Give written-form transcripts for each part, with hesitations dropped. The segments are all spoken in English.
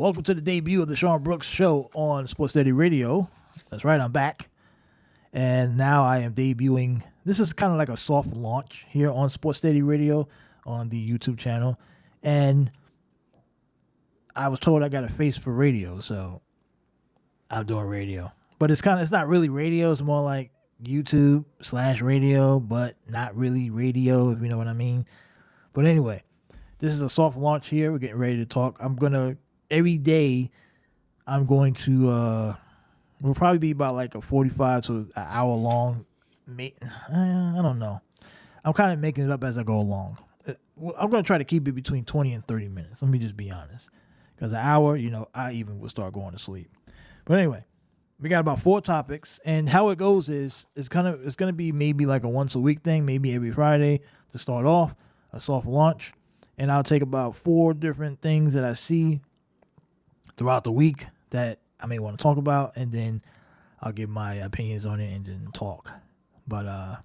Welcome to the debut of the Shawn Brooks Show on sportssteady Radio. That's right, I'm back. And now I am debuting. This is kind of like a soft launch here on sportssteady Radio on the YouTube channel. And I was told I got a face for radio, so I'm doing radio. But it's not really radio. It's more like YouTube/radio, but not really radio, if you know what I mean. But anyway, this is a soft launch here. We're getting ready to talk. Every day, I'm going to, will probably be about like a 45 to an hour long. I don't know. I'm kind of making it up as I go along. I'm going to try to keep it between 20 and 30 minutes. Let me just be honest. Because an hour, I even would start going to sleep. But anyway, we got about 4 topics. And how it goes is it's going to be maybe like a once a week thing, maybe every Friday to start off, a soft launch. And I'll take about 4 different things that I see throughout the week that I may want to talk about, and then I'll give my opinions on it and then talk. But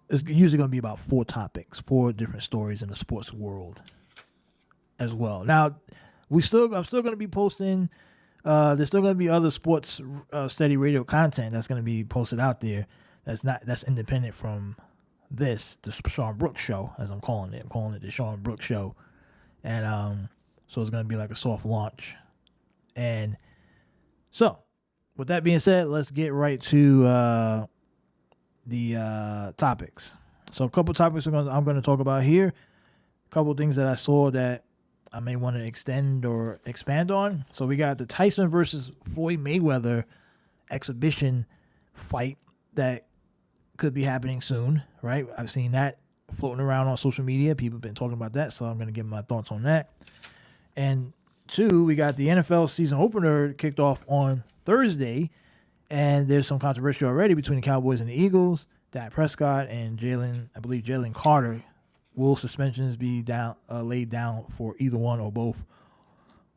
it's usually going to be about 4 topics, 4 different stories in the sports world as well. Now, I'm still going to be posting. There's still going to be other sports steady radio content that's going to be posted out there. That's independent from the Shawn Brooks Show, as I'm calling it. I'm calling it the Shawn Brooks Show, and so it's going to be like a soft launch. And so, with that being said, let's get right to the topics. So a couple topics I'm going to talk about here. A couple things that I saw that I may want to extend or expand on. So we got the Tyson versus Floyd Mayweather exhibition fight that could be happening soon, right? I've seen that floating around on social media. People have been talking about that, so I'm going to give my thoughts on that. And 2, we got the NFL season opener kicked off on Thursday, and there's some controversy already between the Cowboys and the Eagles. Dak Prescott and Jalen Carter. Will suspensions be laid down for either one or both,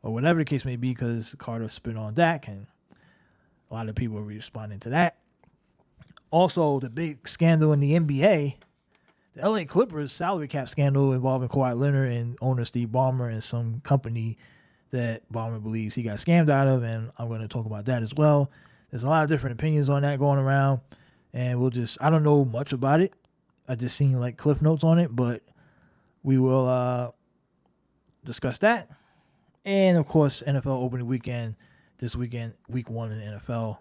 or whatever the case may be, because Carter spit on Dak, and a lot of people are responding to that. Also, the big scandal in the NBA, the LA Clippers salary cap scandal involving Kawhi Leonard and owner Steve Ballmer and some company that Ballmer believes he got scammed out of, and I'm going to talk about that as well. There's a lot of different opinions on that going around, and I don't know much about it. I just seen like cliff notes on it, but we will discuss that. And of course, NFL opening weekend this weekend, week 1 in the NFL,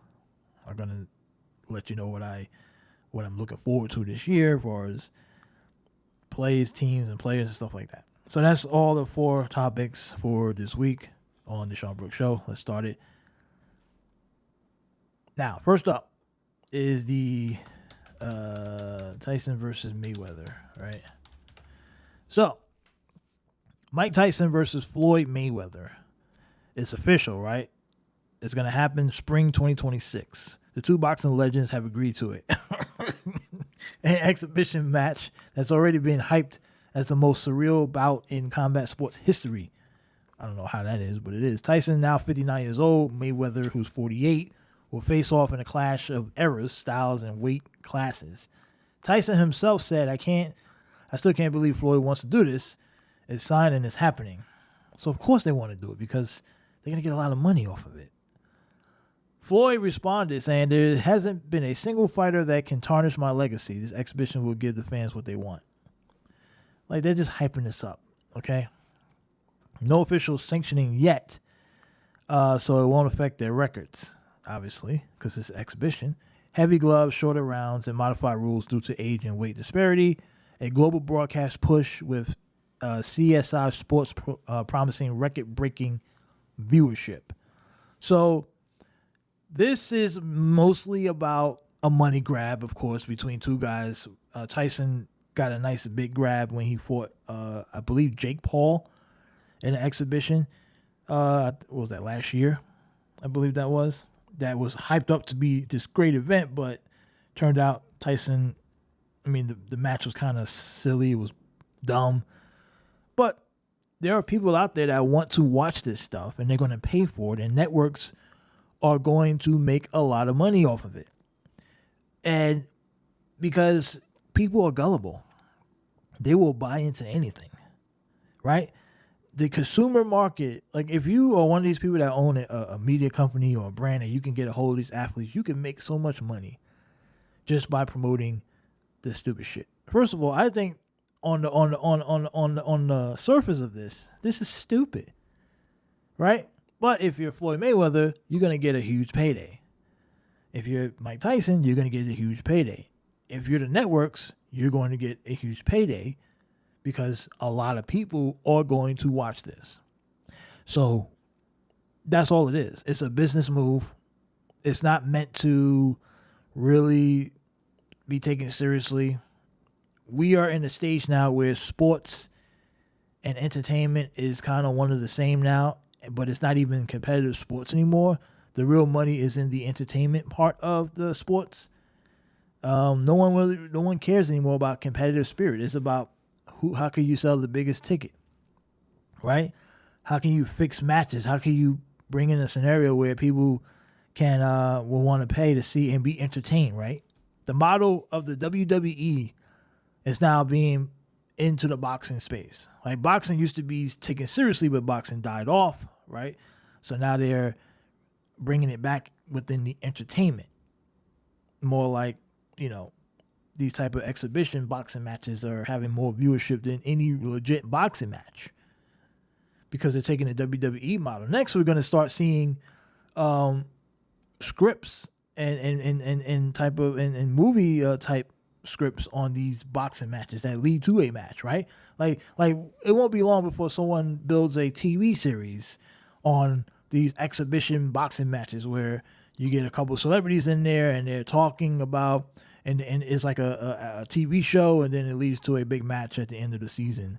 are going to let you know what I'm looking forward to this year as far as plays, teams, and players and stuff like that. So that's all the 4 topics for this week on the Shawn Brooks Show. Let's start it. Now, first up is the Tyson versus Mayweather, right? So, Mike Tyson versus Floyd Mayweather. It's official, right? It's going to happen spring 2026. The 2 boxing legends have agreed to it. An exhibition match that's already been hyped as the most surreal bout in combat sports history. I don't know how that is, but it is. Tyson, now 59 years old, Mayweather, who's 48, will face off in a clash of eras, styles, and weight classes. Tyson himself said, I still can't believe Floyd wants to do this. It's signed and it's happening. So, of course they want to do it because they're going to get a lot of money off of it. Floyd responded saying, there hasn't been a single fighter that can tarnish my legacy. This exhibition will give the fans what they want. Like, they're just hyping this up, okay? No official sanctioning yet, so it won't affect their records, obviously, because it's an exhibition. Heavy gloves, shorter rounds, and modified rules due to age and weight disparity. A global broadcast push with CSI Sports promising record-breaking viewership. So this is mostly about a money grab, of course, between 2 guys. Tyson got a nice big grab when he fought, I believe, Jake Paul in an exhibition. What was that, last year? I believe that was. That was hyped up to be this great event, but turned out Tyson, the match was kind of silly. It was dumb. But there are people out there that want to watch this stuff, and they're going to pay for it, and networks are going to make a lot of money off of it. And because people are gullible, they will buy into anything, right? the consumer market, like if you are one of these people that own a media company or a brand and you can get a hold of these athletes, you can make so much money just by promoting this stupid shit. First of all, I think on the surface of this is stupid, right? But if you're Floyd Mayweather, you're gonna get a huge payday. If you're Mike Tyson, you're gonna get a huge payday. If you're the networks, you're going to get a huge payday because a lot of people are going to watch this. So that's all it is. It's a business move. It's not meant to really be taken seriously. We are in a stage now where sports and entertainment is kind of one of the same now, but it's not even competitive sports anymore. The real money is in the entertainment part of the sports. No one cares anymore about competitive spirit. It's about how can you sell the biggest ticket, right? How can you fix matches? How can you bring in a scenario where people can will want to pay to see and be entertained, right? The model of the WWE is now being into the boxing space. Like boxing used to be taken seriously, but boxing died off, right? So now they're bringing it back within the entertainment. More like, these type of exhibition boxing matches are having more viewership than any legit boxing match because they're taking the WWE model. Next, we're going to start seeing scripts and movie type scripts on these boxing matches that lead to a match, right? Like it won't be long before someone builds a TV series on these exhibition boxing matches where you get a couple of celebrities in there and they're talking about, and it's like a TV show, and then it leads to a big match at the end of the season,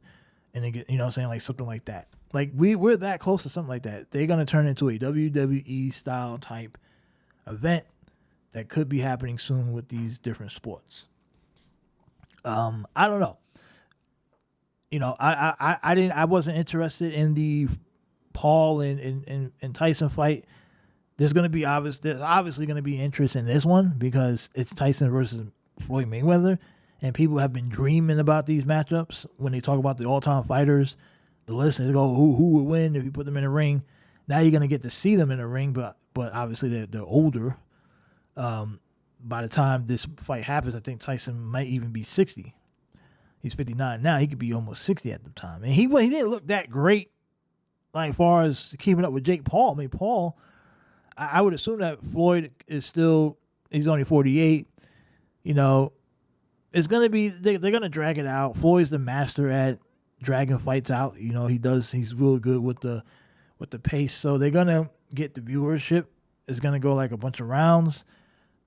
and they get, like something like that. Like we're that close to something like that. They're gonna turn into a WWE style type event that could be happening soon with these different sports. I don't know. I wasn't interested in the Paul and Tyson fight. There's obviously going to be interest in this one because it's Tyson versus Floyd Mayweather, and people have been dreaming about these matchups. When they talk about the all-time fighters, the listeners go, who would win if you put them in a ring? Now you're going to get to see them in a ring, but obviously they're older. By the time this fight happens, I think Tyson might even be 60. He's 59 now. He could be almost 60 at the time, and he didn't look that great, like as far as keeping up with Jake Paul. I mean, Paul, I would assume that Floyd is still, he's only 48. It's going to be, they're going to drag it out. Floyd's the master at dragging fights out. He's really good with the pace. So they're going to get the viewership. It's going to go like a bunch of rounds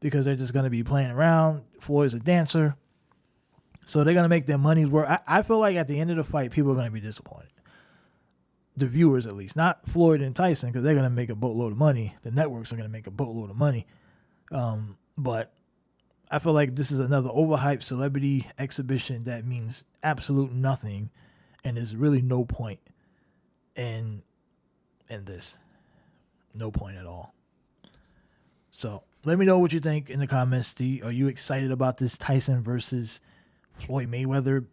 because they're just going to be playing around. Floyd's a dancer. So they're going to make their money's worth. I feel like at the end of the fight, people are going to be disappointed. The viewers, at least, not Floyd and Tyson, because they're going to make a boatload of money. The networks are going to make a boatload of money. But I feel like this is another overhyped celebrity exhibition that means absolute nothing, and there's really no point in this. No point at all. So let me know what you think in the comments. Are you excited about this Tyson versus Floyd Mayweather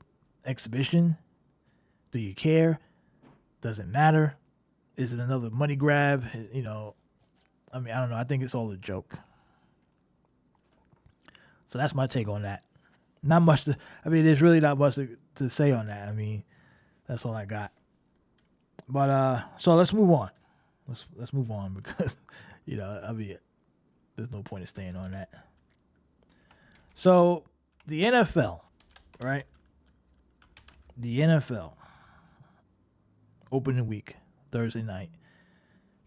exhibition? Do you care? Does it matter? Is it another money grab? I don't know. I think it's all a joke. So that's my take on that. Not much there's really not much to say on that. That's all I got. But so let's move on. Let's move on because there's no point in staying on that. So the NFL, right? The NFL opening week, Thursday night.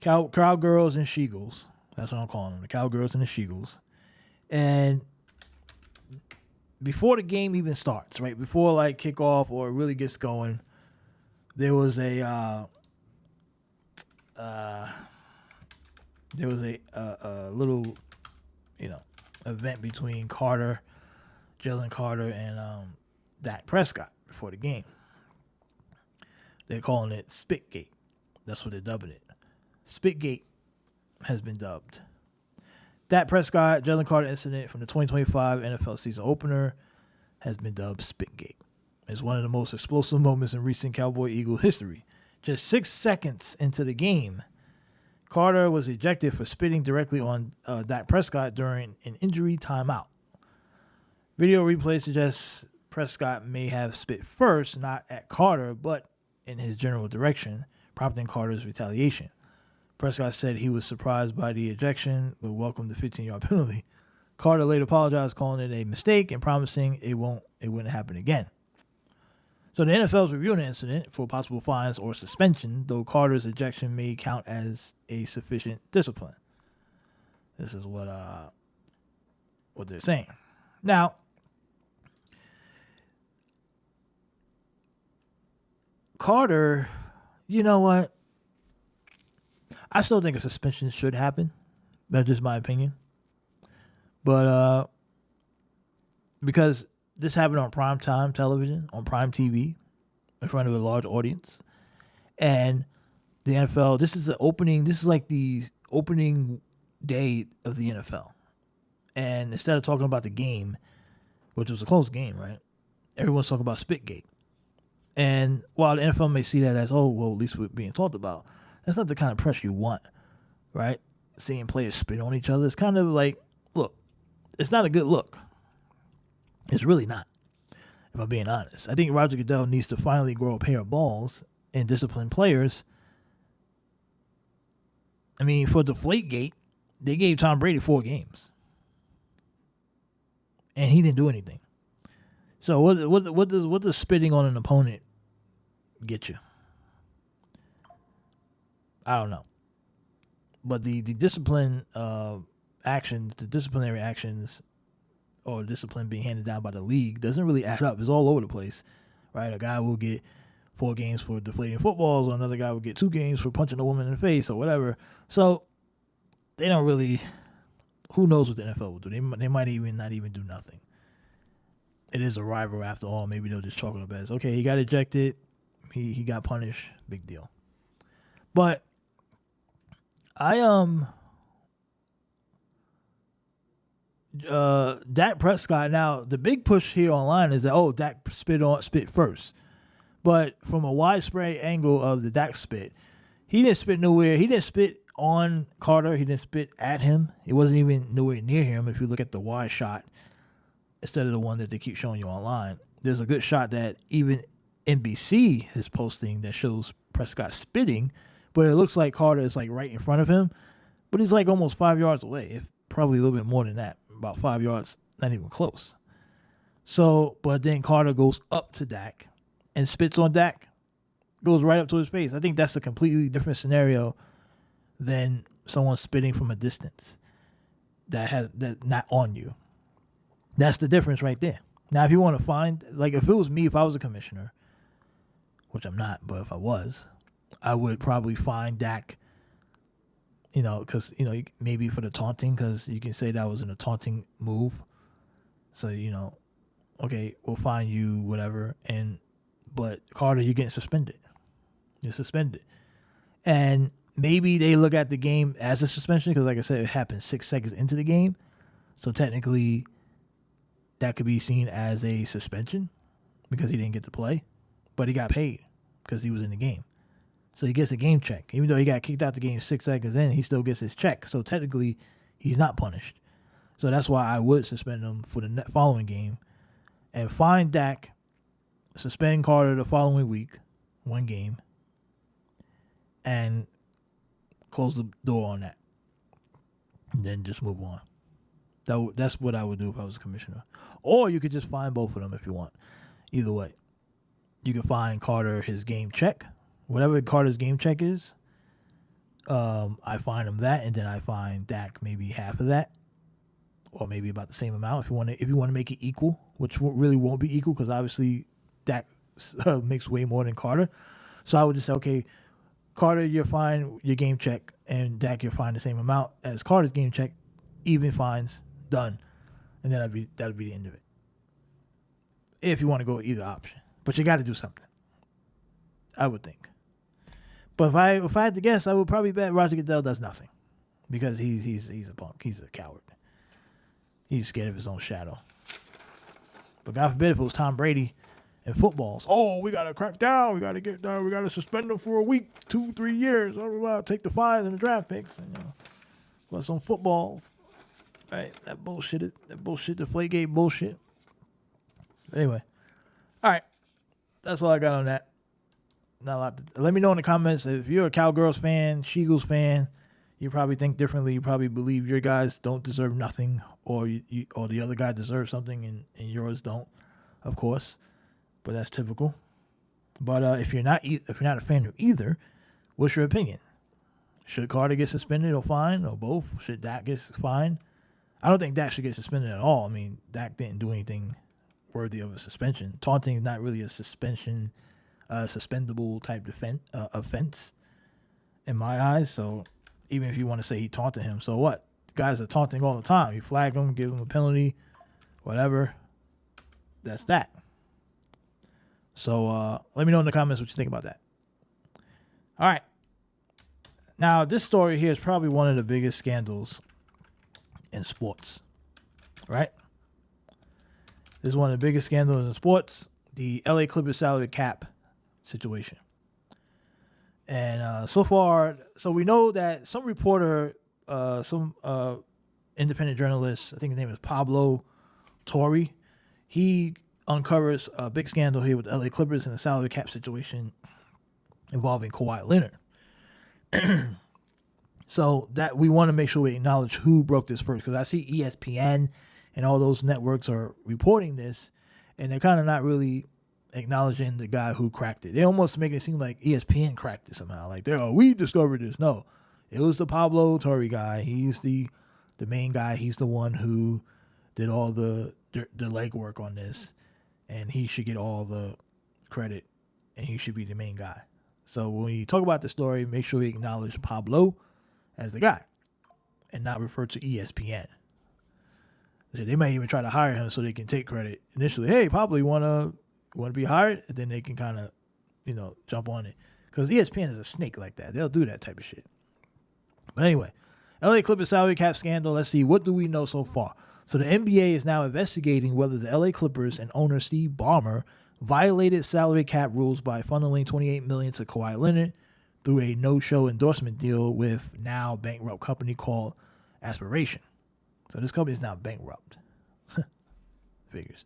Cowgirls and She-Girls. That's what I'm calling them. The Cowgirls and the She-Girls. And before the game even starts, right? Before like kickoff or it really gets going, there was a little, event between Jalen Carter and Dak Prescott before the game. They're calling it SpitGate. That's what they're dubbing it. SpitGate has been dubbed. Dak Prescott, Jalen Carter incident from the 2025 NFL season opener has been dubbed SpitGate. It's one of the most explosive moments in recent Cowboy Eagle history. just 6 seconds into the game, Carter was ejected for spitting directly on Dak Prescott during an injury timeout. Video replay suggests Prescott may have spit first, not at Carter, but in his general direction, prompting Carter's retaliation. Prescott said he was surprised by the ejection, but welcomed the 15-yard penalty. Carter later apologized, calling it a mistake and promising it wouldn't happen again. So the NFL is reviewing the incident for possible fines or suspension, though Carter's ejection may count as a sufficient discipline. This is what they're saying. Now, Carter, you know what? I still think a suspension should happen. That's just my opinion. But because this happened on primetime television, on prime TV, in front of a large audience, and the NFL, this is like the opening day of the NFL. And instead of talking about the game, which was a close game, right? Everyone's talking about SpitGate. And while the NFL may see that as, oh, well, at least we're being talked about, that's not the kind of press you want, right? Seeing players spit on each other. It's kind of like, look, it's not a good look. It's really not, if I'm being honest. I think Roger Goodell needs to finally grow a pair of balls and discipline players. I mean, for Deflategate, they gave Tom Brady 4 games. And he didn't do anything. So what does spitting on an opponent get you? I don't know. But the disciplinary actions or discipline being handed down by the league doesn't really add up. It's all over the place, right? A guy will get 4 games for deflating footballs, or another guy will get 2 games for punching a woman in the face or whatever. So they don't really, who knows what the NFL will do. They might even not even do nothing. It is a rival after all. Maybe they'll just chalk it up as, okay, he got ejected, he got punished, big deal. But Dak Prescott, now the big push here online is that, Dak spit first. But from a widespread angle of the Dak spit, he didn't spit nowhere. He didn't spit on Carter. He didn't spit at him. It wasn't even nowhere near him. If you look at the wide shot, instead of the one that they keep showing you online, there's a good shot that even NBC is posting that shows Prescott spitting, but it looks like Carter is like right in front of him, but he's like almost 5 yards away, if probably a little bit more than that, about 5 yards, not even close. So, but then Carter goes up to Dak and spits on Dak, goes right up to his face. I think that's a completely different scenario than someone spitting from a distance that not on you. That's the difference right there. Now, if you want to find, like if it was me, if I was a commissioner, which I'm not, but if I was, I would probably find Dak, because, maybe for the taunting, because you can say that was in a taunting move. So, okay, we'll fine you, whatever. But Carter, you're getting suspended. You're suspended. And maybe they look at the game as a suspension, because like I said, it happened 6 seconds into the game. So technically, that could be seen as a suspension because he didn't get to play, but he got paid because he was in the game. So he gets a game check. Even though he got kicked out the game 6 seconds in, he still gets his check. So technically, he's not punished. So that's why I would suspend him for the following game and fine Dak, suspend Carter the following week, 1 game, and close the door on that. And then just move on. That's what I would do if I was a commissioner. Or you could just fine both of them if you want. Either way. You can fine Carter his game check. Whatever Carter's game check is, I fine him that, and then I fine Dak maybe half of that. Or maybe about the same amount if you want to make it equal, which really won't be equal because obviously Dak makes way more than Carter. So I would just say, okay, Carter, you're fine your game check, and Dak, you're fine the same amount as Carter's game check. Even fines, done. And then that'd be the end of it. If you want to go with either option. But you got to do something, I would think. But if I had to guess, I would probably bet Roger Goodell does nothing. Because he's a punk. He's a coward. He's scared of his own shadow. But God forbid if it was Tom Brady and footballs. Oh, we got to crack down. We got to get down. We got to suspend them for a week, 2-3 years. Take the fines and the draft picks. And, but some footballs. Right? That bullshit, the SpitGate bullshit. Anyway. All right. That's all I got on that. Not a lot. Let me know in the comments if you're a Cowgirls fan, Sheagles fan. You probably think differently. You probably believe your guys don't deserve nothing, or or the other guy deserves something, and yours don't, of course. But that's typical. But if you're not a fan of either, what's your opinion? Should Carter get suspended or fined, or both? Should Dak get fined? I don't think Dak should get suspended at all. I mean, Dak didn't do anything worthy of a suspension. Taunting is not really a suspension, suspendable type offense in my eyes. So even if you want to say he taunted him, so what? Guys are taunting all the time. You flag them, give them a penalty, whatever. That's that. So let me know in the comments what you think about that. All right. Now, this story here is probably one of the biggest scandals in sports, right? This is one of the biggest scandals in sports, the LA Clippers salary cap situation. And so far, so we know that some reporter, some independent journalist, I think his name is Pablo Torre, he uncovers a big scandal here with the LA Clippers and the salary cap situation involving Kawhi Leonard. So that we want to make sure we acknowledge who broke this first, because I see ESPN and all those networks are reporting this, and they're kind of not really acknowledging the guy who cracked it. They almost make it seem like ESPN cracked it somehow. Like, we discovered this. No, it was the Pablo Torre guy. He's the main guy. He's the one who did all the legwork on this, and he should get all the credit, and he should be the main guy. So when you talk about the story, make sure you acknowledge Pablo as the guy and not refer to ESPN. They might even try to hire him so they can take credit initially. Hey, Pablo, you want to be hired? And then they can kind of, jump on it. Because ESPN is a snake like that. They'll do that type of shit. But anyway, LA Clippers salary cap scandal. Let's see. What do we know so far? So the NBA is now investigating whether the LA Clippers and owner Steve Ballmer violated salary cap rules by funneling $28 million to Kawhi Leonard through a no-show endorsement deal with now bankrupt company called Aspiration. So this company is now bankrupt. Figures.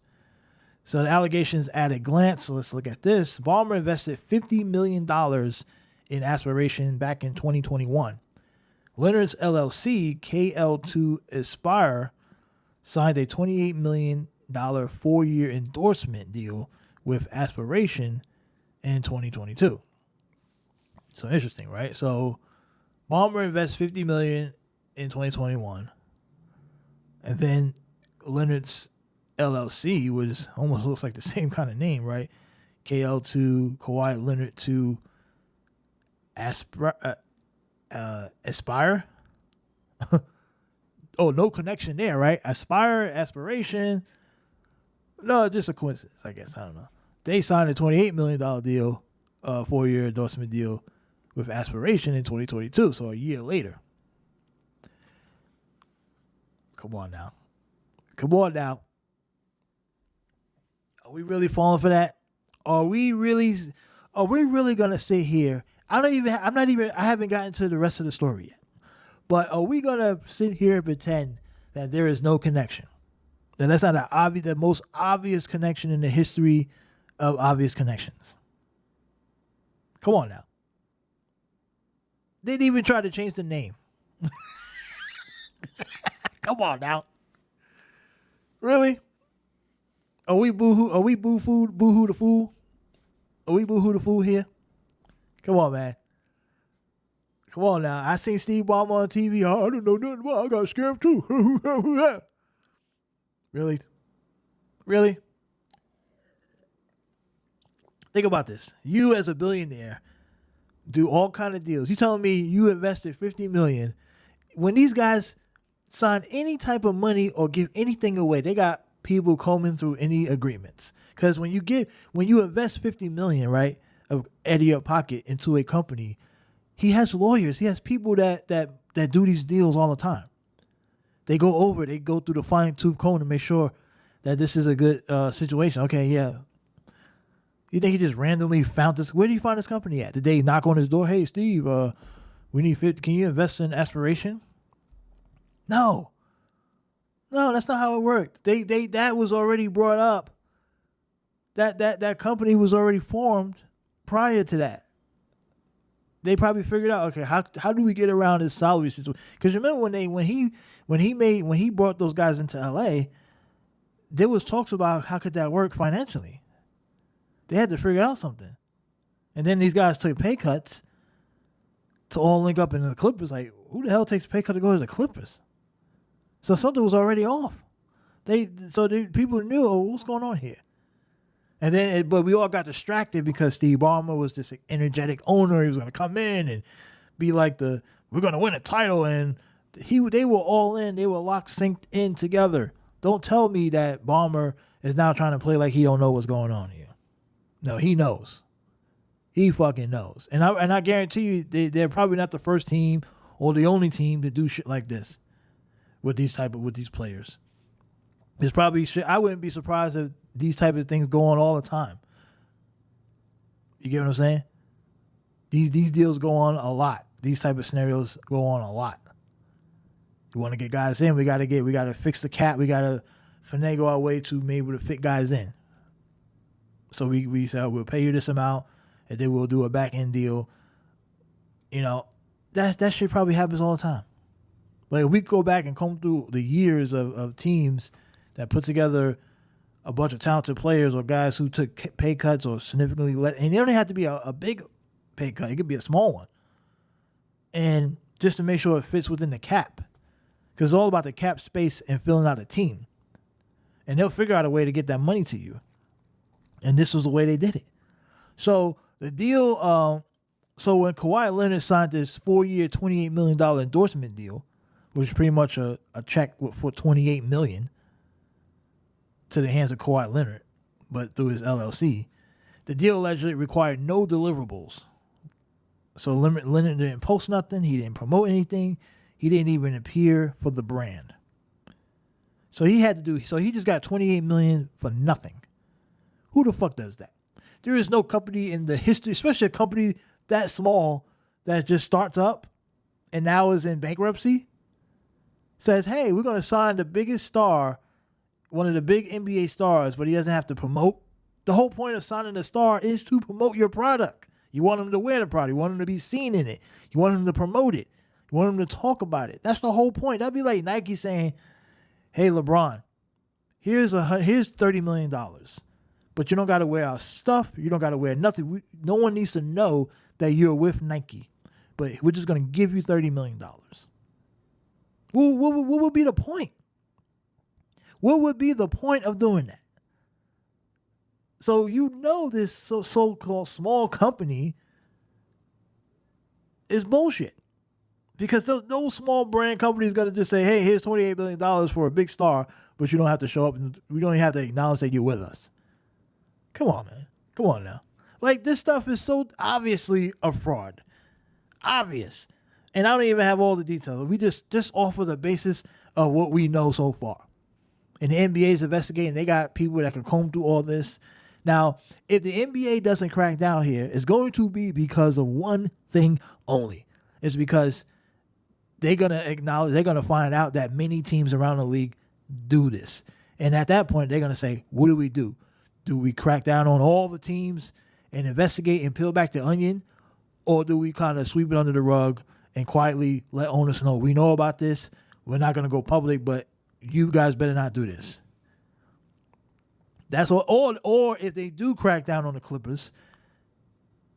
So the allegations at a glance. So let's look at this. Ballmer invested $50 million in Aspiration back in 2021. Leonard's LLC, KL2 Aspire, signed a $28 million 4-year endorsement deal with Aspiration in 2022. So interesting, right? So Ballmer invests $50 million in 2021, and then Leonard's LLC, which almost looks like the same kind of name, right? KL2 Kawhi Leonard to Aspire. Oh, no connection there, right? Aspire, Aspiration. No, just a coincidence, I guess. I don't know. They signed a $28 million deal, 4-year endorsement deal with Aspiration in 2022, so a year later. Come on now. Are we really falling for that? Are we really gonna sit here? I haven't gotten to the rest of the story yet. But are we gonna sit here and pretend that there is no connection? That that's not the most obvious connection in the history of obvious connections. Come on now. They didn't even try to change the name. Come on now. Really? Are we boohoo? Are we boohoo the fool? Are we boohoo the fool here? Come on, man. Come on now. I seen Steve Ballmer on TV. Oh, I don't know nothing about it. I got scared too. Really? Really? Think about this. You as a billionaire do all kind of deals. You telling me you invested $50 million. When these guys sign any type of money or give anything away, they got people combing through any agreements. Because when you invest $50 million, right, out of your pocket into a company, he has lawyers. He has people that do these deals all the time. They go through the fine-tooth comb to make sure that this is a good situation. Okay, yeah. You think he just randomly found this? Where did he find this company at? Did they knock on his door? Hey, Steve, we need 50. Can you invest in Aspiration? No, that's not how it worked. That was already brought up. That company was already formed prior to that. They probably figured out, okay, how do we get around this salary situation? Because remember when he brought those guys into LA, there was talks about how could that work financially. They had to figure out something, and then these guys took pay cuts to all link up in the Clippers. Like, who the hell takes a pay cut to go to the Clippers? So something was already off. People knew, oh, what's going on here? And then, but we all got distracted because Steve Ballmer was this energetic owner. He was going to come in and be like we're going to win a title. And they were all in. They were locked, synced in together. Don't tell me that Ballmer is now trying to play like he don't know what's going on here. No, he knows. He fucking knows. And I guarantee you, they're probably not the first team or the only team to do shit like this with these players. There's probably shit. I wouldn't be surprised if these type of things go on all the time. You get what I'm saying? These deals go on a lot. These type of scenarios go on a lot. You want to get guys in, we got to fix the cap. We got to finagle our way to be able to fit guys in. So we said, we'll pay you this amount, and then we'll do a back end deal. You know, that shit probably happens all the time. Like, if we go back and comb through the years of teams that put together a bunch of talented players or guys who took pay cuts or significantly and it don't have to be a big pay cut. It could be a small one. And just to make sure it fits within the cap. Because it's all about the cap space and filling out a team. And they'll figure out a way to get that money to you. And this was the way they did it. So the deal, so when Kawhi Leonard signed this 4-year, $28 million endorsement deal, which is pretty much a check for $28 million to the hands of Kawhi Leonard, but through his LLC, the deal allegedly required no deliverables. So Leonard didn't post nothing. He didn't promote anything. He didn't even appear for the brand. So he just got $28 million for nothing. Who the fuck does that? There is no company in the history, especially a company that small that just starts up and now is in bankruptcy, says, hey, we're going to sign the biggest star, one of the big NBA stars, but he doesn't have to promote. The whole point of signing a star is to promote your product. You want him to wear the product. You want him to be seen in it. You want him to promote it. You want him to talk about it. That's the whole point. That'd be like Nike saying, hey, LeBron, here's $30 million. But you don't got to wear our stuff. You don't got to wear nothing. No one needs to know that you're with Nike. But we're just going to give you $30 million. What would be the point? What would be the point of doing that? So you know this so-called small company is bullshit. Because those small brand companies going to just say, hey, here's $28 million for a big star, but you don't have to show up and we don't even have to acknowledge that you're with us. Come on, man. Come on now. Like, this stuff is so obviously a fraud. Obvious. And I don't even have all the details. We just offer the basis of what we know so far. And the NBA is investigating. They got people that can comb through all this. Now, if the NBA doesn't crack down here, it's going to be because of one thing only. It's because they're going to find out that many teams around the league do this. And at that point, they're going to say, what do? Do we crack down on all the teams and investigate and peel back the onion? Or do we kind of sweep it under the rug and quietly let owners know, we know about this, we're not going to go public, but you guys better not do this. That's all. Or if they do crack down on the Clippers,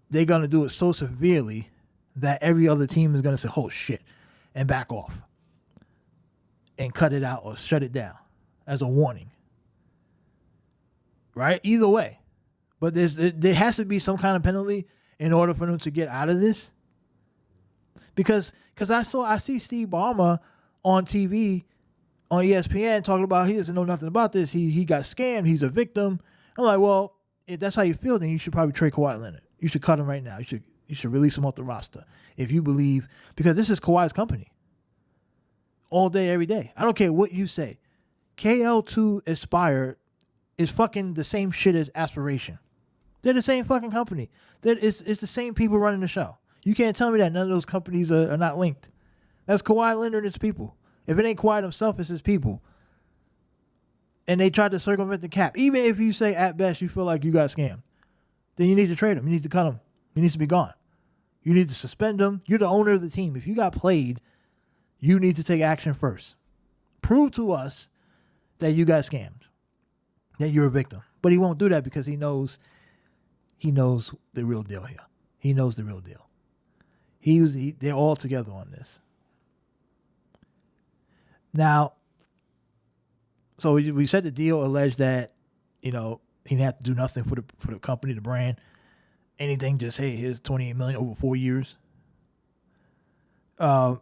they're going to do it so severely that every other team is going to say, oh, shit, and back off and cut it out or shut it down as a warning. Right? Either way. But there has to be some kind of penalty in order for them to get out of this. Because I see Steve Ballmer on TV, on ESPN, talking about he doesn't know nothing about this. He got scammed. He's a victim. I'm like, well, if that's how you feel, then you should probably trade Kawhi Leonard. You should cut him right now. You should release him off the roster if you believe, because this is Kawhi's company. All day, every day. I don't care what you say. KL2 Aspire is fucking the same shit as Aspiration. They're the same fucking company. It's the same people running the show. You can't tell me that none of those companies are not linked. That's Kawhi Leonard and his people. If it ain't Kawhi himself, it's his people. And they tried to circumvent the cap. Even if you say at best you feel like you got scammed, then you need to trade him. You need to cut him. He needs to be gone. You need to suspend him. You're the owner of the team. If you got played, you need to take action first. Prove to us that you got scammed, that you're a victim. But he won't do that because he knows the real deal here. He knows the real deal. They're all together on this. Now, so we said the deal alleged that, he didn't have to do nothing for the company, the brand. Anything, just, hey, here's $28 million over 4 years. The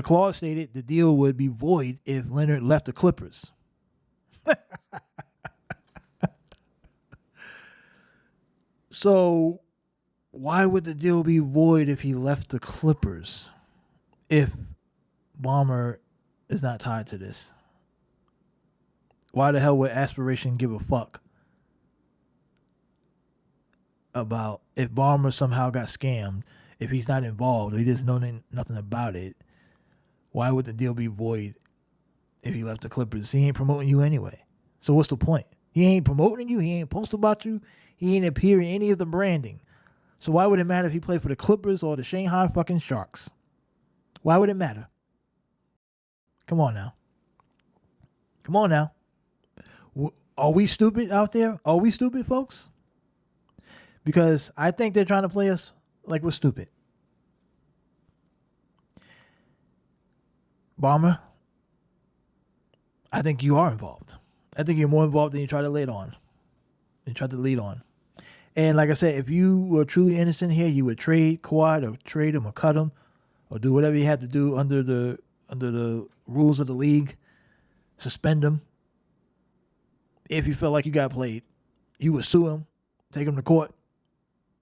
clause stated the deal would be void if Leonard left the Clippers. So why would the deal be void if he left the Clippers? If Ballmer is not tied to this? Why the hell would Aspiration give a fuck about if Ballmer somehow got scammed, if he's not involved, if he doesn't know nothing about it? Why would the deal be void if he left the Clippers? He ain't promoting you anyway. So what's the point? He ain't promoting you. He ain't post about you. He ain't appear in any of the branding. So why would it matter if he played for the Clippers or the Shanghai fucking Sharks? Why would it matter? Come on now. Come on now. Are we stupid out there? Are we stupid, folks? Because I think they're trying to play us like we're stupid. Ballmer, I think you are involved. I think you're more involved than you try to lead on. And like I said, if you were truly innocent here, you would trade Kawhi or trade him or cut him or do whatever you have to do under the rules of the league. Suspend him. If you feel like you got played, you would sue him, take him to court.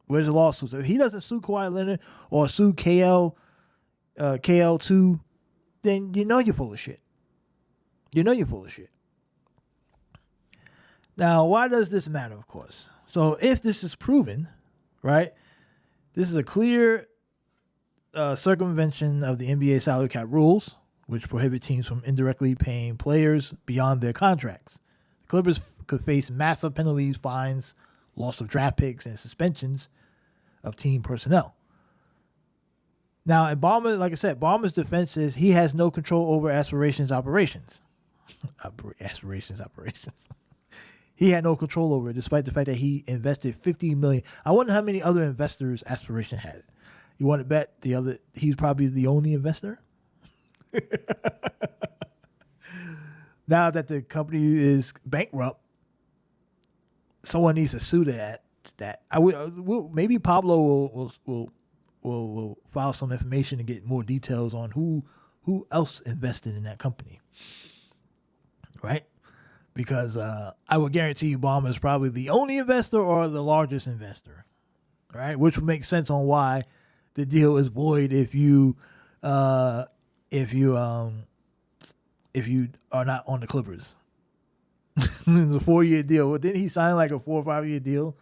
Where's the lawsuit? If he doesn't sue Kawhi Leonard or sue KL2, then you know you're full of shit. Now, why does this matter, of course? So if this is proven, right, this is a clear circumvention of the NBA salary cap rules, which prohibit teams from indirectly paying players beyond their contracts. The Clippers could face massive penalties, fines, loss of draft picks, and suspensions of team personnel. Now, in Ballmer, like I said, Ballmer's defense is he has no control over Aspiration's operations. Aspirations. He had no control over it, despite the fact that he invested $50 million. I wonder how many other investors Aspiration had. You want to bet he's probably the only investor? Now that the company is bankrupt, someone needs to sue that. Maybe Pablo will file some information to get more details on who else invested in that company, right? Because I would guarantee you Ballmer is probably the only investor or the largest investor, right? Which would make sense on why the deal is void if you are not on the Clippers. It's a 4-year deal. Well, didn't he sign like a 4 or 5 year deal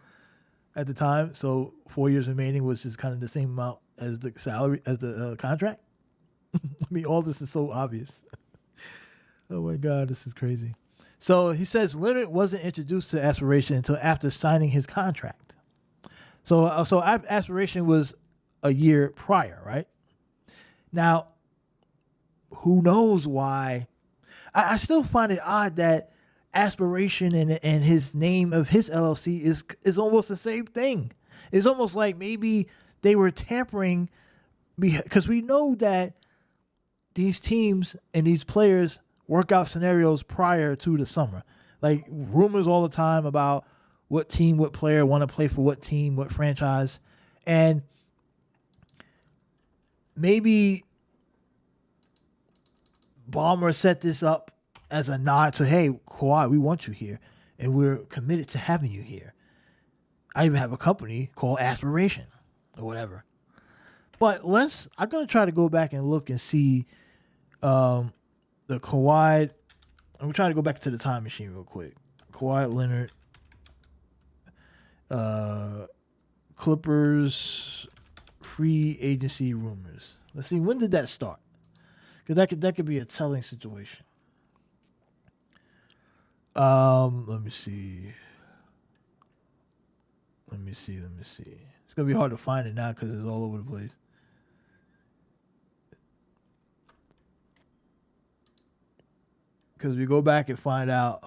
at the time? So 4 years remaining was just kind of the same amount as the salary, as the contract. I mean, all this is so obvious. Oh my God, this is crazy. So he says Leonard wasn't introduced to Aspiration until after signing his contract. So Aspiration was a year prior, right? Now, who knows why? I still find it odd that Aspiration and his name of his LLC is almost the same thing. It's almost like maybe they were tampering, because we know that these teams and these players work out scenarios prior to the summer. Like rumors all the time about what team, what player want to play for what team, what franchise. And maybe Ballmer set this up as a nod to, hey, Kawhi, we want you here, and we're committed to having you here. I even have a company called Aspiration or whatever. But I'm going to try to go back and look and see the Kawhi. I'm trying to go back to the time machine real quick. Kawhi Leonard Clippers free agency rumors. Let's see, when did that start? Because that could be a telling situation. Let me see. It's gonna be hard to find it now because it's all over the place. Because we go back and find out.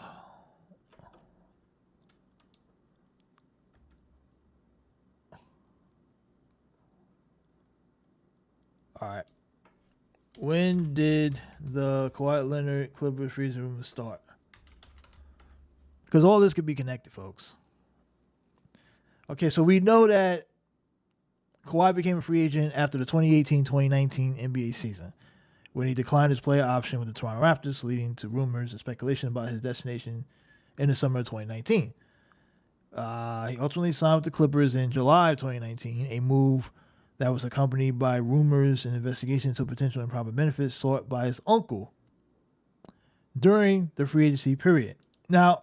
All right. When did the Kawhi Leonard Clippers freeze rumor start? Because all this could be connected, folks. Okay, so we know that Kawhi became a free agent after the 2018-2019 NBA season, when he declined his player option with the Toronto Raptors, leading to rumors and speculation about his destination in the summer of 2019. He ultimately signed with the Clippers in July of 2019, a move that was accompanied by rumors and investigations into potential improper benefits sought by his uncle during the free agency period. Now,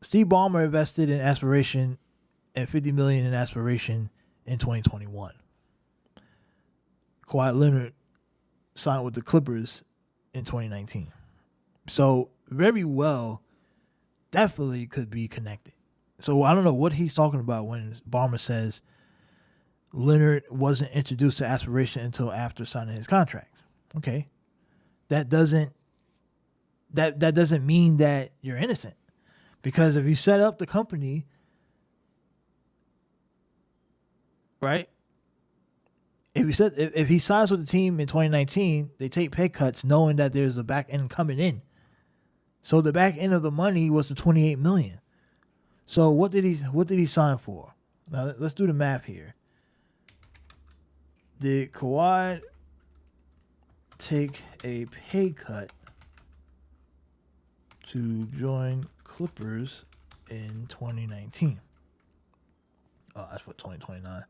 Steve Ballmer invested in Aspiration and $50 million in Aspiration in 2021. Kawhi Leonard signed with the Clippers in 2019. So very well, definitely could be connected. So I don't know what he's talking about when Ballmer says Leonard wasn't introduced to Aspiration until after signing his contract. Okay. That doesn't mean that you're innocent. Because if you set up the company, right? If he signs with the team in 2019, they take pay cuts knowing that there's a back end coming in. So the back end of the money was the $28 million. So what did he sign for? Now let's do the math here. Did Kawhi take a pay cut to join Clippers in 2019? Oh, that's what 2029.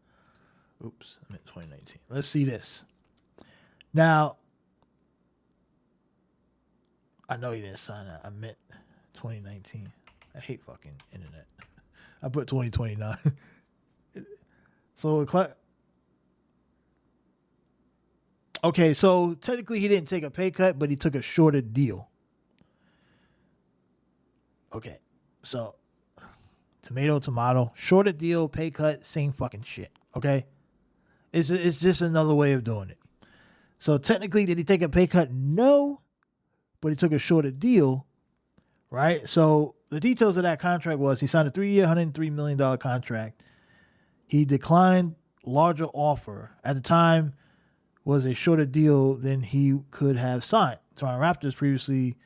Oops, I meant 2019. Let's see this. Now, I know you didn't sign that. I meant 2019. I hate fucking internet. I put 2029. Okay, so technically he didn't take a pay cut, but he took a shorter deal. Okay, so tomato, shorter deal, pay cut, same fucking shit. Okay, it's just another way of doing it. So technically, did he take a pay cut? No, but he took a shorter deal, right? So the details of that contract was he signed a 3-year, $103 million contract. He declined larger offer. At the time, was a shorter deal than he could have signed. Toronto Raptors previously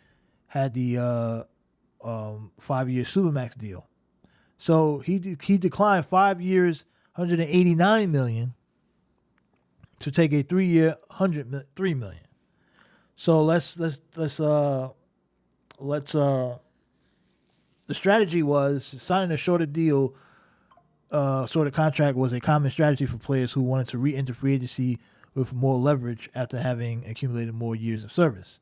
had the 5-year Supermax deal. So he declined 5 years, $189 million to take a 3-year, $103 million. So the strategy was signing a shorter deal, shorter contract was a common strategy for players who wanted to re-enter free agency with more leverage after having accumulated more years of service.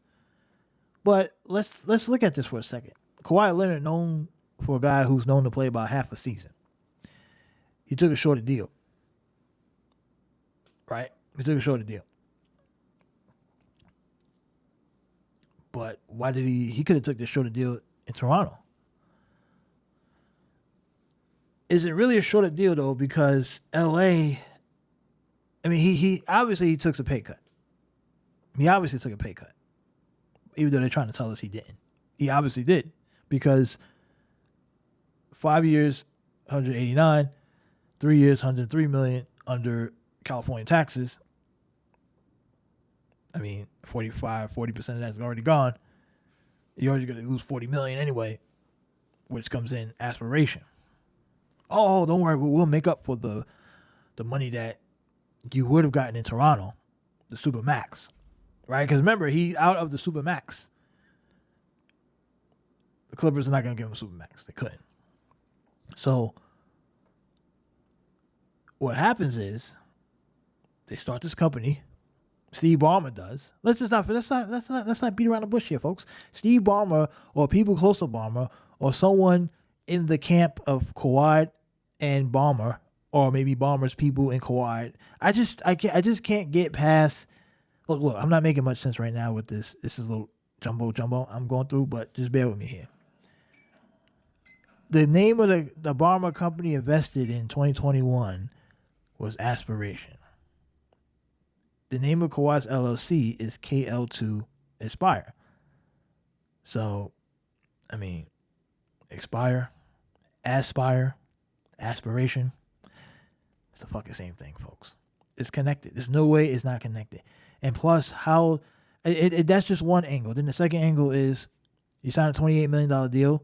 But let's look at this for a second. Kawhi Leonard, known for a guy who's known to play about half a season. He took a shorter deal. Right? He took a shorter deal. But why did he could have took the shorter deal in Toronto? Is it really a shorter deal though? Because LA, I mean, he obviously he took a pay cut. He obviously took a pay cut. Even though they're trying to tell us he didn't. He obviously did. Because 5 years, 189, 3 years, $103 million under California taxes. I mean, 40% of that's already gone. You're already going to lose $40 million anyway, which comes in Aspiration. Oh, don't worry, we'll make up for the money that you would have gotten in Toronto, the Supermax, right? Because remember, he's out of the Supermax. The Clippers are not going to give him a Supermax. They couldn't. So what happens is they start this company. Steve Ballmer does. Let's not beat around the bush here, folks. Steve Ballmer or people close to Ballmer or someone in the camp of Kawhi and Ballmer, or maybe Ballmer's people in Kawhi. I just can't get past. Look, I'm not making much sense right now with this. This is a little jumbo I'm going through, but just bear with me here. The name of the Ballmer company invested in 2021 was Aspiration. The name of Kawhi's LLC is KL2 Aspire. So, I mean, Aspire, Aspiration. It's the fucking same thing, folks. It's connected. There's no way it's not connected. And plus, how that's just one angle. Then the second angle is you sign a $28 million deal,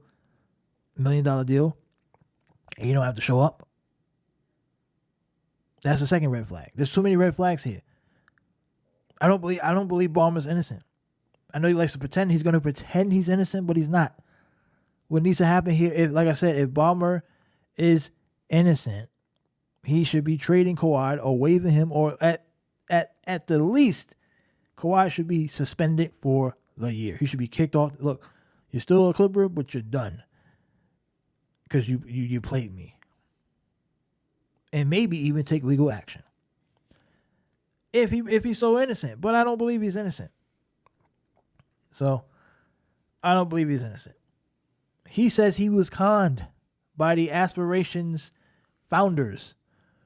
and you don't have to show up. That's the second red flag. There's too many red flags here. I don't believe Ballmer's innocent. I know he likes to pretend he's going to pretend he's innocent, but he's not. What needs to happen here, if Ballmer is innocent, he should be trading Kawhi or waiving him, or at the least, Kawhi should be suspended for the year. He should be kicked off. Look, you're still a Clipper, but you're done because you played me, and maybe even take legal action if he's so innocent. But I don't believe he's innocent. So I don't believe he's innocent. He says he was conned by the Aspiration's founders,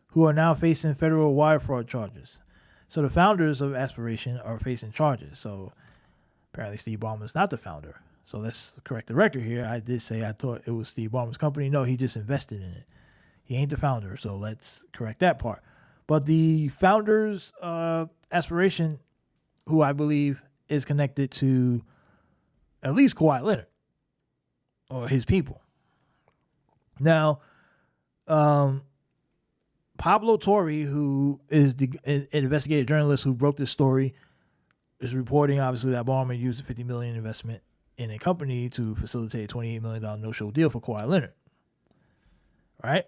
who are now facing federal wire fraud charges. So the founders of Aspiration are facing charges. So apparently Steve Ballmer's not the founder. So let's correct the record here. I did say I thought it was Steve Ballmer's company. No, he just invested in it. He ain't the founder. So let's correct that part. But the founders of Aspiration, who I believe is connected to at least Kawhi Leonard or his people. Now, Pablo Torre, who is an investigative journalist who broke this story, is reporting obviously that Ballmer used a $50 million investment in a company to facilitate a $28 million no-show deal for Kawhi Leonard. Right?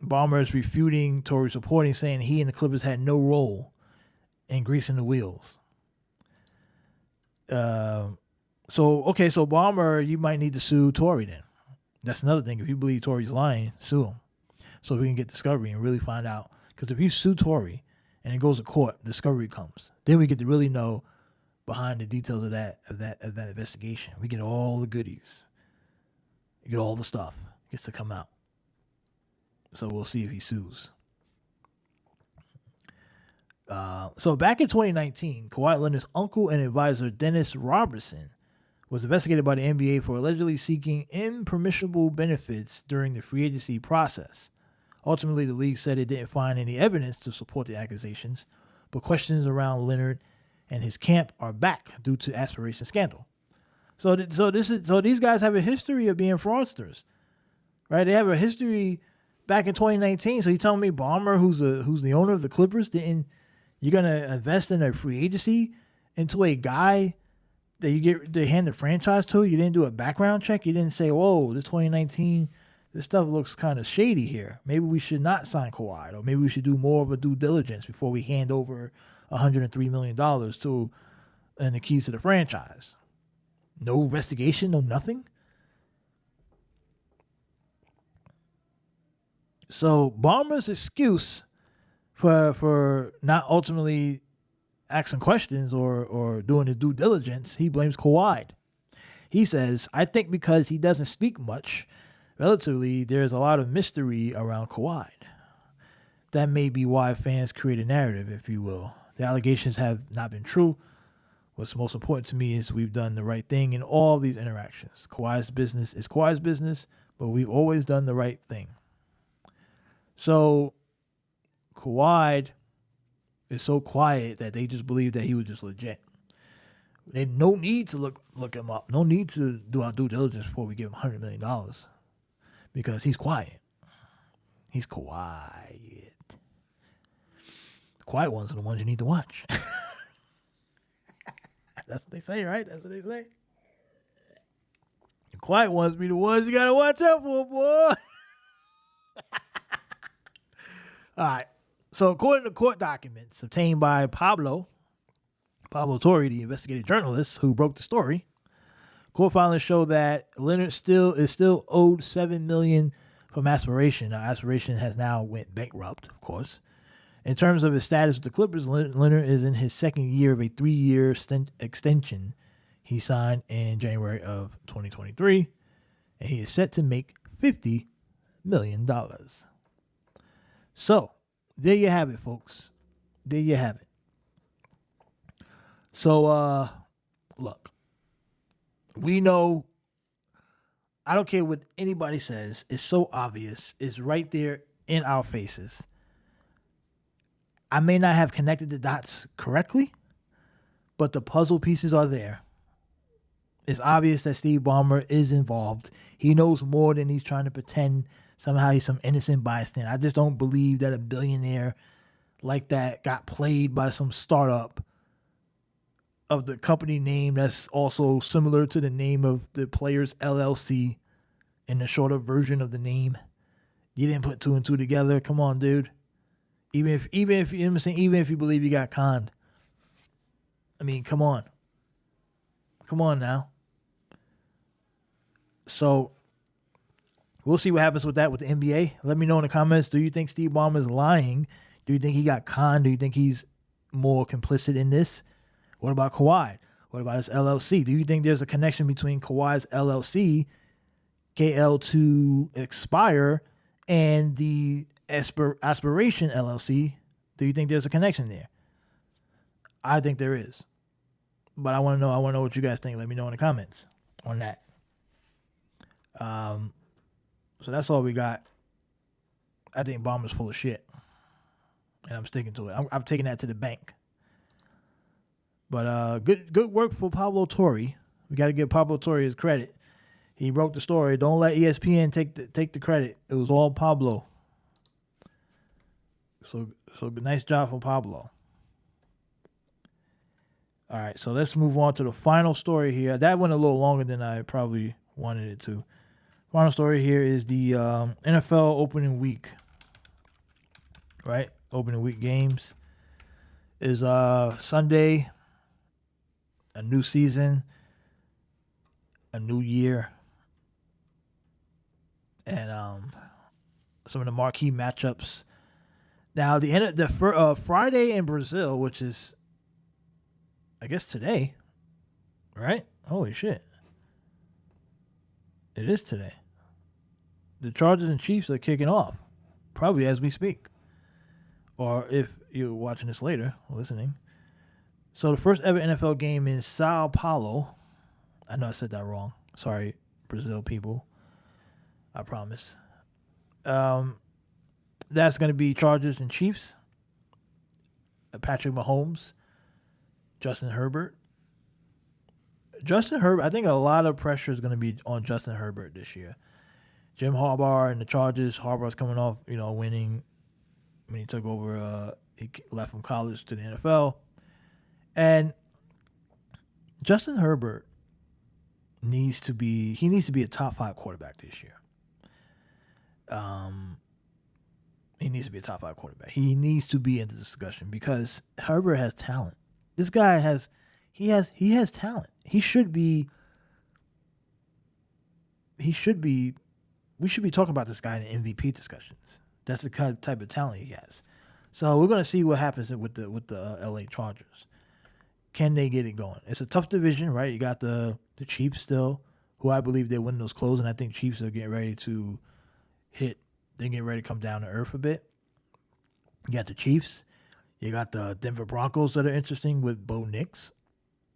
Ballmer is refuting Torre's reporting, saying he and the Clippers had no role in greasing the wheels. So Ballmer, you might need to sue Torre then. That's another thing. If you believe Torre's lying, sue him, so we can get discovery and really find out. Because if you sue Torre and it goes to court, discovery comes. Then we get to really know behind the details of that investigation. We get all the goodies. You get all the stuff. It gets to come out. So we'll see if he sues. So back in 2019, Kawhi Leonard's uncle and advisor Dennis Robertson was investigated by the NBA for allegedly seeking impermissible benefits during the free agency process. Ultimately, the league said it didn't find any evidence to support the accusations, but questions around Leonard and his camp are back due to Aspiration scandal. So these guys have a history of being fraudsters, right? They have a history back in 2019. So you telling me Ballmer, who's the owner of the Clippers, you're gonna invest in a free agency into a guy that they hand the franchise to? You didn't do a background check. You didn't say, "Whoa, this 2019, this stuff looks kind of shady here. Maybe we should not sign Kawhi, or maybe we should do more of a due diligence before we hand over $103 million and the keys to the franchise." No investigation, no nothing. So Ballmer's excuse for not ultimately asking questions or doing his due diligence, he blames Kawhi. He says, "I think because he doesn't speak much, relatively, there's a lot of mystery around Kawhi. That may be why fans create a narrative, if you will. The allegations have not been true. What's most important to me is we've done the right thing in all these interactions. Kawhi's business is Kawhi's business, but we've always done the right thing." So Kawhi is so quiet that they just believe that he was just legit. They no need to look him up. No need to do our due diligence before we give him $100 million because he's quiet. He's quiet. The quiet ones are the ones you need to watch. That's what they say, right? That's what they say. The quiet ones be the ones you got to watch out for, boy. All right. So according to court documents obtained by Pablo Torre, the investigative journalist who broke the story, Court filings show that Leonard is still owed $7 million from Aspiration. Now, Aspiration has now went bankrupt, of course. In terms of his status with the Clippers, Leonard is in his second year of a 3-year extension he signed in January of 2023, and he is set to make $50 million. So, there you have it, folks. There you have it. So, look, we know, I don't care what anybody says, it's so obvious, it's right there in our faces. I may not have connected the dots correctly, but the puzzle pieces are there. It's obvious that Steve Ballmer is involved. He knows more than he's trying to pretend somehow he's some innocent bystander. I just don't believe that a billionaire like that got played by some startup of the company name that's also similar to the name of the Players LLC in the shorter version of the name. You didn't put 2 and 2 together. Come on, dude. Even if you know what I'm saying, even if you believe you got conned. I mean, come on. Come on now. So we'll see what happens with that with the NBA. Let me know in the comments. Do you think Steve Ballmer is lying? Do you think he got conned? Do you think he's more complicit in this? What about Kawhi? What about his LLC? Do you think there's a connection between Kawhi's LLC, KL to expire, and the Aspiration LLC? Do you think there's a connection there? I think there is. But I want to know what you guys think. Let me know in the comments on that. So that's all we got. I think Ballmer's full of shit. And I'm sticking to it. I'm taking that to the bank. But good work for Pablo Torre. We got to give Pablo Torre his credit. He broke the story. Don't let ESPN take the credit. It was all Pablo. So nice job for Pablo. All right, so let's move on to the final story here. That went a little longer than I probably wanted it to. Final story here is the NFL opening week. Right? Opening week games is Sunday. A new season, a new year, and some of the marquee matchups. Now, the Friday in Brazil, which is, I guess, today, right? Holy shit. It is today. The Chargers and Chiefs are kicking off, probably as we speak. Or if you're watching this later, or listening. So the first ever NFL game in Sao Paulo. I know I said that wrong. Sorry, Brazil people. I promise. That's going to be Chargers and Chiefs. Patrick Mahomes. Justin Herbert. I think a lot of pressure is going to be on Justin Herbert this year. Jim Harbaugh and the Chargers. Harbaugh's coming off, winning when he took over. He left from college to the NFL. And Justin Herbert needs to be a top 5 quarterback this year. He needs to be a top 5 quarterback. He needs to be in the discussion because Herbert has talent. This guy has talent. We should be talking about this guy in MVP discussions. That's the kind of type of talent he has. So we're going to see what happens with the LA Chargers. Can they get it going? It's a tough division, right? You got the Chiefs still, who I believe they're winning those close, and I think Chiefs are getting ready to they're getting ready to come down to earth a bit. You got the Chiefs. You got the Denver Broncos that are interesting with Bo Nix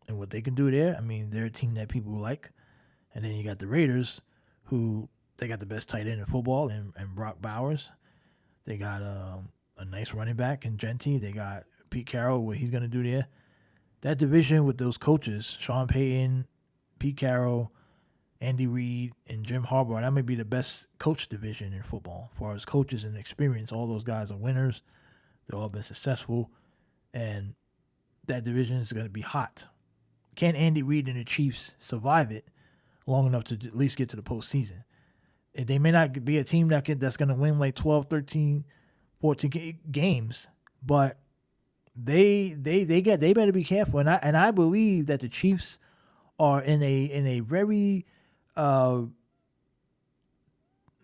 and what they can do there. I mean, they're a team that people like. And then you got the Raiders, who they got the best tight end in football and Brock Bowers. They got a nice running back in Gentry. They got Pete Carroll, what he's going to do there. That division with those coaches, Sean Payton, Pete Carroll, Andy Reid, and Jim Harbaugh, that may be the best coach division in football. As far as coaches and experience, all those guys are winners. They've all been successful. And that division is going to be hot. Can Andy Reid and the Chiefs survive it long enough to at least get to the postseason? They may not be a team that's going to win like 12, 13, 14 games, but they better be careful. And I believe that the Chiefs are in a very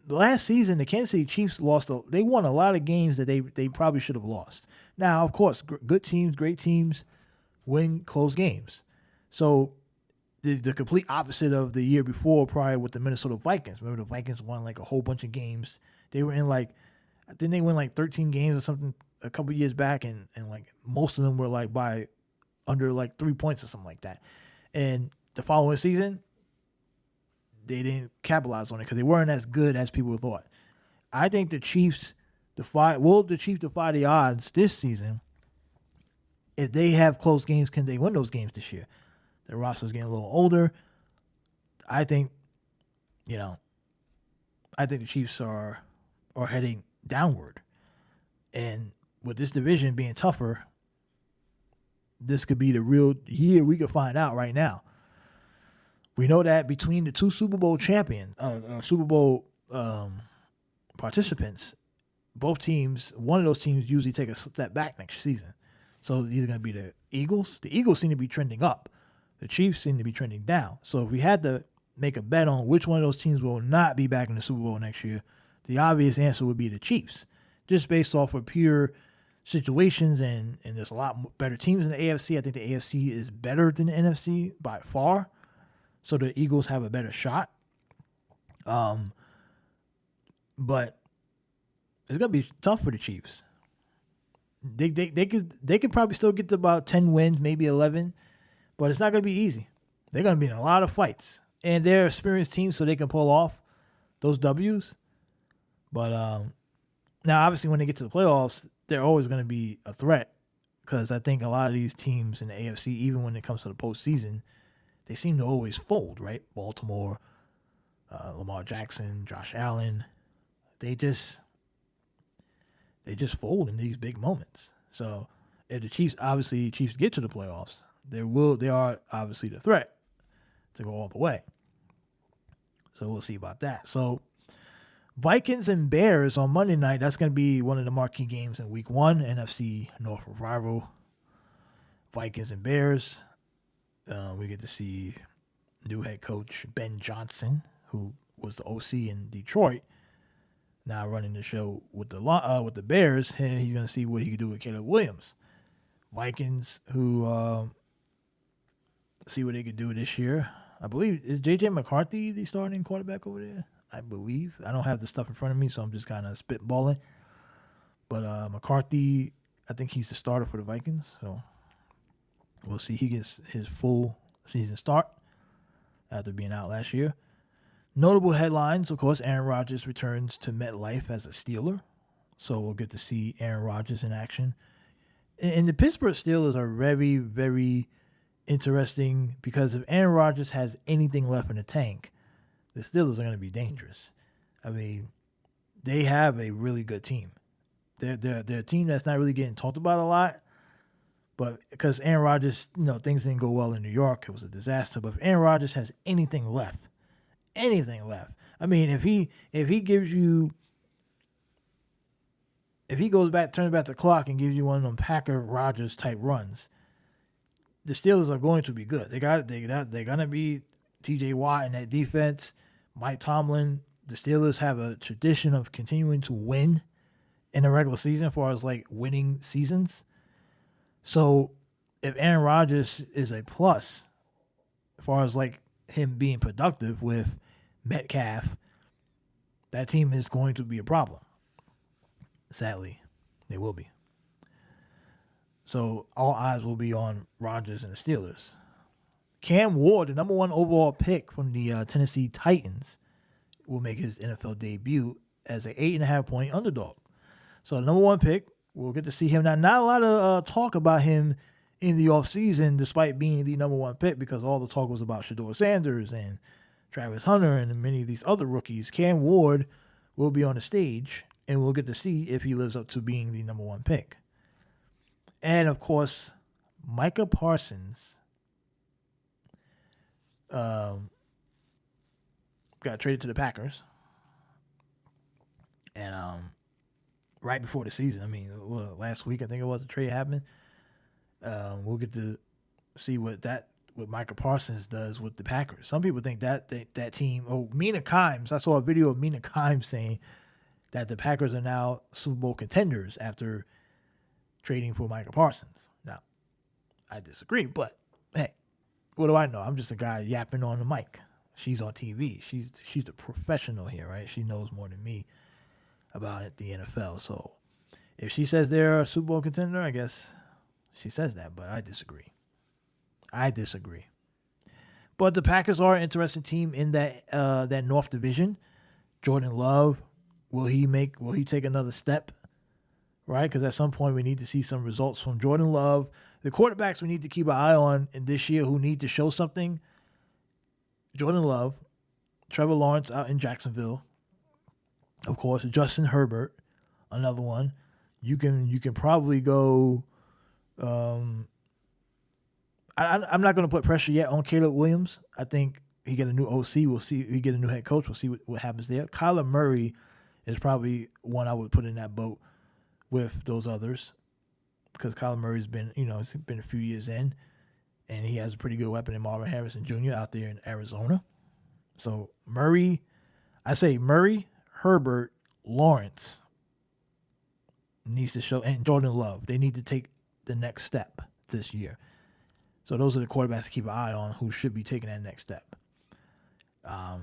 last season, the Kansas City Chiefs they won a lot of games that they probably should have lost. Now, of course, good teams, great teams win close games. So the complete opposite of the year before, prior with the Minnesota Vikings. Remember, the Vikings won like a whole bunch of games. They were in like, I think they won like 13 games or something a couple years back, and like most of them were like by under like 3 points or something like that. And the following season, they didn't capitalize on it because they weren't as good as people thought. I think the Chiefs defy the odds this season? If they have close games, can they win those games this year? Their roster's getting a little older. I think the Chiefs are heading downward. And with this division being tougher, this could be the real year we could find out right now. We know that between the two Super Bowl participants, both teams, one of those teams usually take a step back next season. So it's either going to be the Eagles. The Eagles seem to be trending up. The Chiefs seem to be trending down. So if we had to make a bet on which one of those teams will not be back in the Super Bowl next year, the obvious answer would be the Chiefs, just based off of pure situations, and there's a lot better teams in the AFC. I think the AFC is better than the NFC by far. So the Eagles have a better shot. But it's gonna be tough for the Chiefs. They could probably still get to about 10 wins, maybe 11, but it's not gonna be easy. They're gonna be in a lot of fights, and they're an experienced team, so they can pull off those W's. But now, obviously, when they get to the playoffs, they're always gonna be a threat, because I think a lot of these teams in the AFC, even when it comes to the postseason, they seem to always fold, right? Baltimore, Lamar Jackson, Josh Allen, they just fold in these big moments. So if the Chiefs get to the playoffs, they are obviously the threat to go all the way. So we'll see about that. So Vikings and Bears on Monday night, that's going to be one of the marquee games in week 1, NFC North rival. Vikings and Bears. We get to see new head coach Ben Johnson, who was the OC in Detroit, now running the show with the Bears, and he's going to see what he can do with Caleb Williams. Vikings, who see what they could do this year. I believe, is J.J. McCarthy the starting quarterback over there? I believe. I don't have the stuff in front of me, so I'm just kind of spitballing. But McCarthy, I think he's the starter for the Vikings, so we'll see. He gets his full season start after being out last year. Notable headlines, of course, Aaron Rodgers returns to MetLife as a Steeler. So we'll get to see Aaron Rodgers in action. And the Pittsburgh Steelers are very, very interesting, because if Aaron Rodgers has anything left in the tank, the Steelers are going to be dangerous. I mean, they have a really good team. They're a team that's not really getting talked about a lot. But because Aaron Rodgers, things didn't go well in New York. It was a disaster. But if Aaron Rodgers has anything left, I mean, if he goes back, turns back the clock and gives you one of them Packer Rodgers type runs, the Steelers are going to be good. They're gonna be T.J. Watt in that defense, Mike Tomlin. The Steelers have a tradition of continuing to win in the regular season, as far as like winning seasons. So if Aaron Rodgers is a plus, as far as like him being productive with Metcalf, that team is going to be a problem. Sadly, they will be. So all eyes will be on Rodgers and the Steelers. Cam Ward, the number 1 overall pick from the Tennessee Titans, will make his NFL debut as an 8.5-point underdog. So the number 1 pick, we'll get to see him. Now, not a lot of talk about him in the offseason, despite being the number 1 pick, because all the talk was about Shedeur Sanders and Travis Hunter and many of these other rookies. Cam Ward will be on the stage, and we'll get to see if he lives up to being the number 1 pick. And, of course, Micah Parsons got traded to the Packers. And right before the season, last week I think it was, the trade happened. We'll get to see what what Micah Parsons does with the Packers. Some people think that team. Oh, Mina Kimes. I saw a video of Mina Kimes saying that the Packers are now Super Bowl contenders after trading for Micah Parsons. Now, I disagree, but hey, what do I know? I'm just a guy yapping on the mic. She's on TV. She's the professional here, right? She knows more than me about the NFL. So if she says they're a Super Bowl contender, I guess she says that, but I disagree. But the Packers are an interesting team in that North Division. Jordan Love, will he take another step? Right? Because at some point we need to see some results from Jordan Love. The quarterbacks we need to keep an eye on in this year who need to show something. Jordan Love, Trevor Lawrence out in Jacksonville. Of course, Justin Herbert, another one. You can probably go. I'm not going to put pressure yet on Caleb Williams. I think he get a new OC. We'll see. He get a new head coach. We'll see what happens there. Kyler Murray is probably one I would put in that boat with those others, because Kyler Murray's been, it's been a few years in, and he has a pretty good weapon in Marvin Harrison Jr. out there in Arizona. So Murray, Herbert, Lawrence needs to show, and Jordan Love, they need to take the next step this year. So those are the quarterbacks to keep an eye on who should be taking that next step. And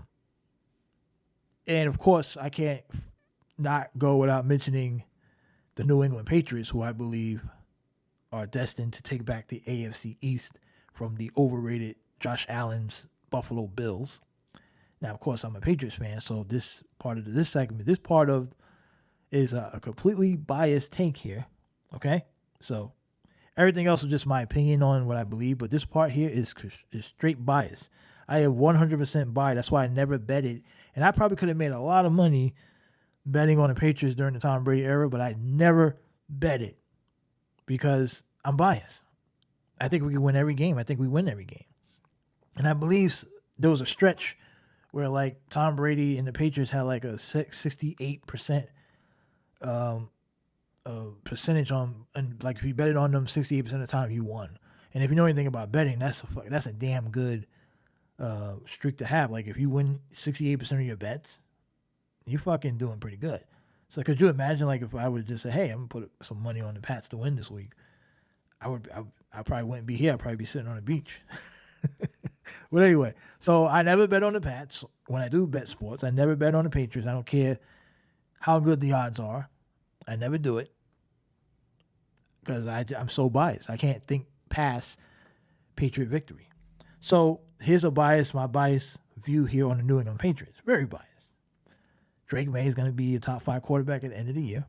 of course, I can't not go without mentioning the New England Patriots, who I believe are destined to take back the AFC East from the overrated Josh Allen's Buffalo Bills. Now, of course, I'm a Patriots fan, so this part is a completely biased take here, okay? So everything else is just my opinion on what I believe, but this part here is straight bias. I have 100% bias. That's why I never betted, and I probably could have made a lot of money betting on the Patriots during the Tom Brady era, but I never bet it because I'm biased. I think we can win every game. I think we win every game. And I believe there was a stretch where like Tom Brady and the Patriots had like a 68% percentage on, and like if you betted on them 68% of the time, you won. And if you know anything about betting, that's a damn good streak to have. Like if you win 68% of your bets, you're fucking doing pretty good. So could you imagine like if I would just say, hey, I'm gonna put some money on the Pats to win this week? I probably wouldn't be here. I'd probably be sitting on the beach. But anyway, so I never bet on the Pats. When I do bet sports, I never bet on the Patriots. I don't care how good the odds are. I never do it because I'm so biased. I can't think past Patriot victory. So here's my biased view here on the New England Patriots. Very biased. Drake May is going to be a top 5 quarterback at the end of the year.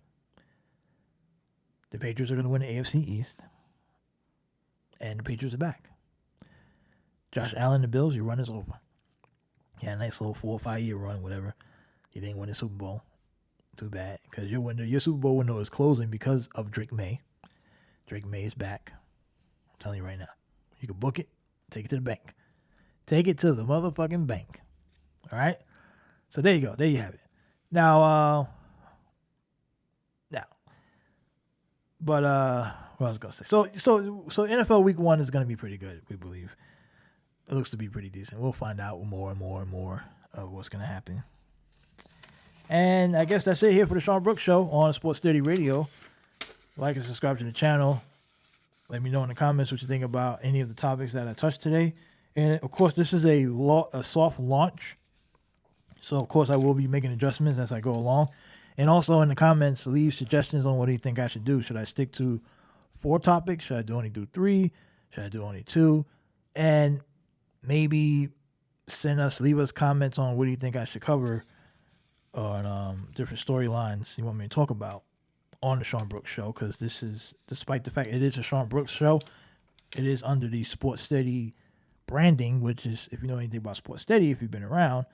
The Patriots are going to win the AFC East. And the Patriots are back. Josh Allen, the Bills, your run is over. Yeah, a nice little 4 or 5 year run, whatever. You didn't win the Super Bowl. Too bad. Because your Super Bowl window is closing because of Drake May. Drake May is back. I'm telling you right now. You can book it. Take it to the bank. Take it to the motherfucking bank. All right? So there you go. There you have it. Now, what I was going to say. So NFL Week 1 is going to be pretty good, we believe. It looks to be pretty decent. We'll find out more and more and more of what's going to happen. And I guess that's it here for the Shawn Brooks Show on SportsSteady Radio. Like and subscribe to the channel. Let me know in the comments what you think about any of the topics that I touched today. And, of course, this is a soft launch. So, of course, I will be making adjustments as I go along. And also in the comments, leave suggestions on what do you think I should do. Should I stick to 4 topics? Should I only do 3? Should I do only 2? And maybe leave us comments on what do you think I should cover on different storylines you want me to talk about on the Shawn Brooks Show. Because this is, despite the fact it is a Shawn Brooks Show, it is under the SportsSteady branding, which is, if you know anything about SportsSteady, if you've been around,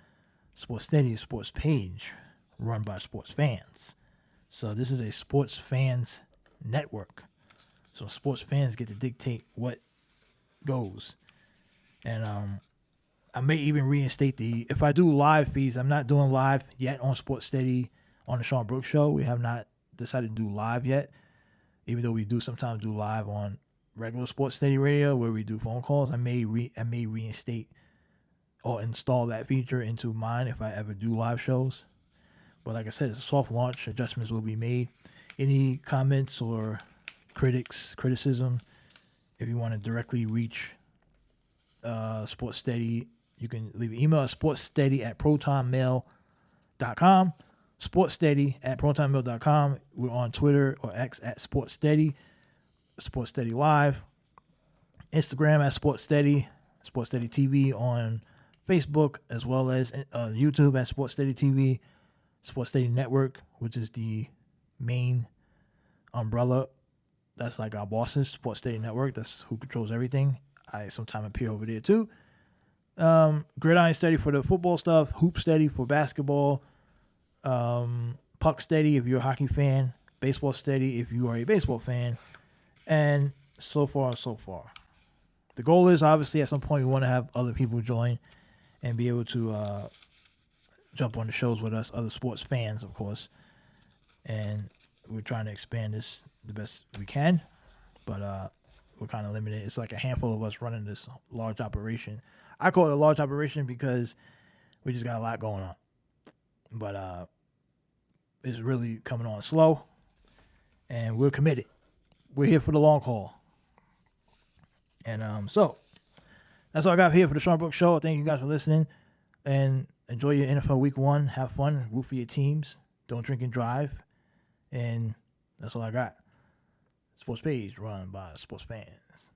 SportsSteady is a sports page run by sports fans. So this is a sports fans network. So sports fans get to dictate what goes. And I may even reinstate if I do live feeds, I'm not doing live yet on SportsSteady on the Shawn Brooks Show. We have not decided to do live yet, even though we do sometimes do live on regular Sports Steady Radio where we do phone calls. I may reinstate or install that feature into mine if I ever do live shows. But like I said, it's a soft launch. Adjustments will be made. Any comments or criticism, if you want to directly reach Sports Steady, you can leave an email at sportssteady@protonmail.com. sportssteady@protonmail.com. We're on Twitter or X at sportssteady, sportssteady live, Instagram at sportssteady, sportssteady TV on Facebook, as well as YouTube at sportssteady TV, sportssteady network, which is the main umbrella. That's like our bosses, sportssteady network. That's who controls everything. I sometimes appear over there too. Gridiron Steady for the football stuff, Hoop Steady for basketball, Puck Steady if you're a hockey fan, Baseball Steady if you are a baseball fan, and so far. The goal is obviously at some point we want to have other people join and be able to jump on the shows with us, other sports fans, of course. And we're trying to expand this the best we can, but we're kind of limited. It's like a handful of us running this large operation. I call it a large operation because we just got a lot going on. But it's really coming on slow, and we're committed. We're here for the long haul. And so that's all I got here for the Shawn Brooks Show. Thank you guys for listening, and enjoy your NFL Week 1. Have fun. Root for your teams. Don't drink and drive. And that's all I got. Sports page run by sports fans.